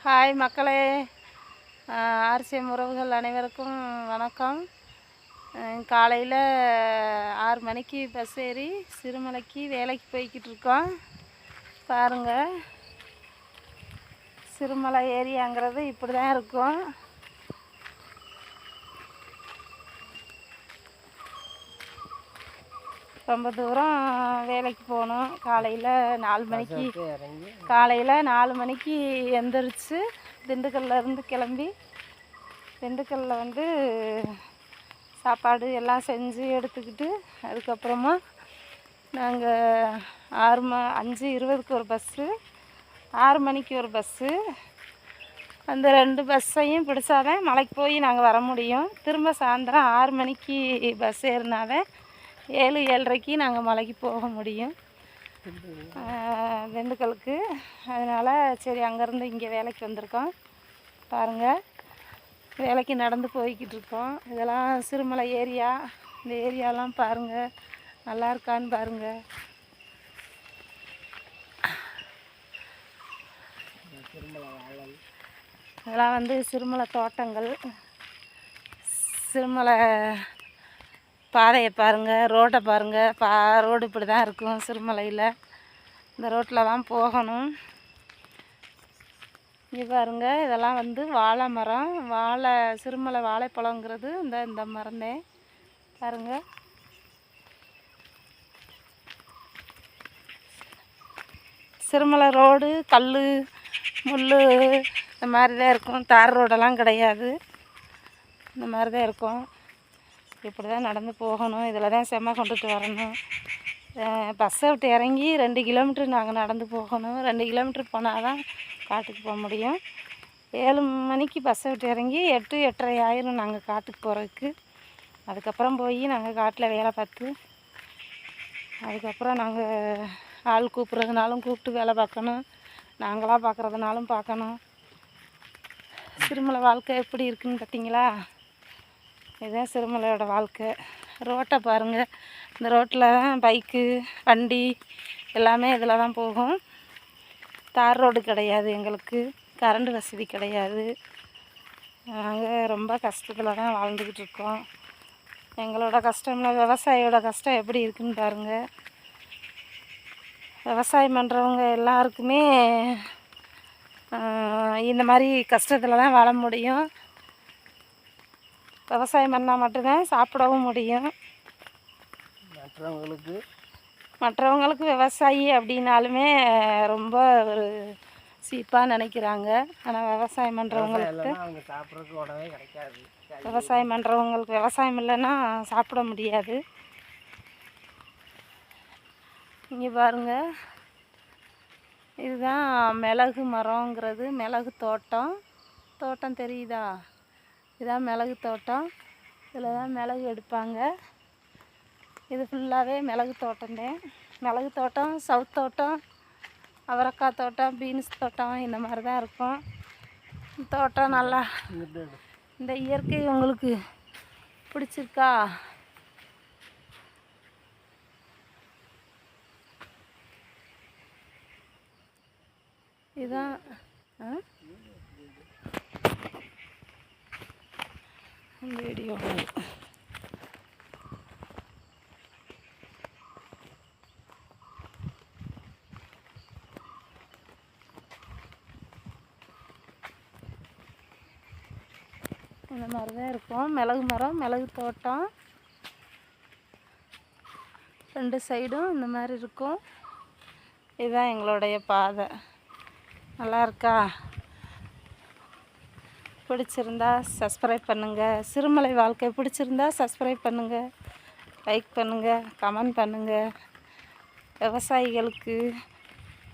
Hi மக்களே, RCM உறவுகள் அனைவருக்கும் வணக்கம். காலையில் 6 மணிக்கு பஸ் ஏறி சிறுமலைக்கு வேலைக்கு போய்கிட்டு இருக்கோம். பாருங்கள், சிறுமலை ஏரியாங்கிறது இப்படி தான் இருக்கும். ரொம்ப தூரம் வேலைக்கு போகணும். காலையில் 4 மணிக்கு எந்திரிச்சு திண்டுக்கல்லேருந்து கிளம்பி திண்டுக்கல்லில் வந்து சாப்பாடு எல்லாம் செஞ்சு எடுத்துக்கிட்டு அதுக்கப்புறமா நாங்கள் 5:20க்கு ஒரு பஸ்ஸு, 6 மணிக்கு ஒரு பஸ்ஸு. அந்த 2 பஸ்ஸையும் பிடிச்சாதான் மலைக்கு போய் நாங்கள் வர முடியும். திரும்ப சாயந்தரம் 6 மணிக்கு பஸ் ஏறினாதான் 7-7:30க்கு நாங்கள் மலைக்கு போக முடியும் திண்டுக்கலுக்கு. அதனால் சரி, அங்கேருந்து இங்கே வேலைக்கு வந்திருக்கோம். பாருங்கள், வேலைக்கு நடந்து போய்கிட்டு இருக்கோம். இதெல்லாம் சிறுமலை ஏரியா. இந்த ஏரியாலாம் பாருங்கள், நல்லா இருக்கான்னு பாருங்கள். இதெல்லாம் வந்து சிறுமலை தோட்டங்கள். சிறுமலை பாதையை பாருங்கள், ரோட்டை பாருங்கள். ரோடு இப்படி தான் இருக்கும் சிறுமலையில். இந்த ரோட்டில் தான் போகணும். இங்கே பாருங்கள், இதெல்லாம் வந்து வாழை மரம். சிறுமலை வாழைப்பழங்கிறது இந்த மரந்தே பாருங்கள். சிறுமலை ரோடு கல் முள் இந்த மாதிரி தான் இருக்கும். தார் ரோடெல்லாம் கிடையாது. இந்த மாதிரி தான் இருக்கும். இப்படி தான் நடந்து போகணும். இதில் தான் செம்மை கொண்டுட்டு வரணும். பஸ்ஸை விட்டு இறங்கி 2 கிலோமீட்ரு நாங்கள் நடந்து போகணும். 2 கிலோமீட்ரு போனால் தான் காட்டுக்கு போக முடியும். 7 மணிக்கு பஸ்ஸை விட்டு இறங்கி 8-8:30 ஆயிரும் நாங்கள் காட்டுக்கு போகிறதுக்கு. அதுக்கப்புறம் போய் நாங்கள் காட்டில் வேலை பார்த்து அதுக்கப்புறம் நாங்கள் ஆள் கூப்பிட்றதுனாலும் கூப்பிட்டு வேலை பார்க்கணும், நாங்களாக பார்க்குறதுனாலும் பார்க்கணும். சிறுமலை வாழ்க்கை எப்படி இருக்குன்னு பார்த்தீங்களா? இதுதான் சிறுமலையோட வாழ்க்கை. ரோட்டை பாருங்கள். இந்த ரோட்டில் தான் பைக்கு வண்டி எல்லாமே இதில் தான் போகும். தார் ரோடு கிடையாது, எங்களுக்கு கரண்ட் வசதி கிடையாது. நாங்கள் ரொம்ப கஷ்டத்தில் தான் வாழ்ந்துக்கிட்டு இருக்கோம். எங்களோட கஷ்டம்ல விவசாயியோட கஷ்டம் எப்படி இருக்குன்னு பாருங்கள். விவசாயம் பண்ணுறவங்க எல்லாருக்குமே இந்த மாதிரி கஷ்டத்தில் தான் வாழ முடியும். விவசாயம் பண்ணால் மட்டும்தான் சாப்பிடவும் முடியும். மற்றவங்களுக்கு விவசாயி அப்படின்னாலுமே ரொம்ப ஒரு சீப்பாக நினைக்கிறாங்க. ஆனால் விவசாயம் பண்ணுறவங்களுக்கு விவசாயம் இல்லைன்னா சாப்பிட முடியாது. இங்கே பாருங்கள், இதுதான் மிளகு மரங்கிறது. மிளகு தோட்டம் தெரியுதா? இதுதான் மிளகு தோட்டம். இதில் தான் மிளகு எடுப்பாங்க. இது ஃபுல்லாகவே மிளகு தோட்டம்தான். மிளகு தோட்டம், சவுத்தோட்டம், அவரைக்காய் தோட்டம், பீன்ஸ் தோட்டம் இந்த மாதிரி தான் இருக்கும். தோட்டம் நல்லா இந்த இயற்கை உங்களுக்கு பிடிச்சிருக்கா? இதுதான் வீடியோ. இந்த மாதிரி தான் இருக்கும். மிளகு மரம், மிளகு தோட்டம் 2 சைடும் இந்த மாதிரி இருக்கும். இதுதான் எங்களுடைய பாதை. நல்லா இருக்கா? பிடிச்சிருந்தா சப்ஸ்கிரைப் பண்ணுங்கள். சிறுமலை வாழ்க்கை பிடிச்சிருந்தா சப்ஸ்கிரைப் பண்ணுங்கள், லைக் பண்ணுங்கள், கமெண்ட் பண்ணுங்கள். விவசாயிகளுக்கு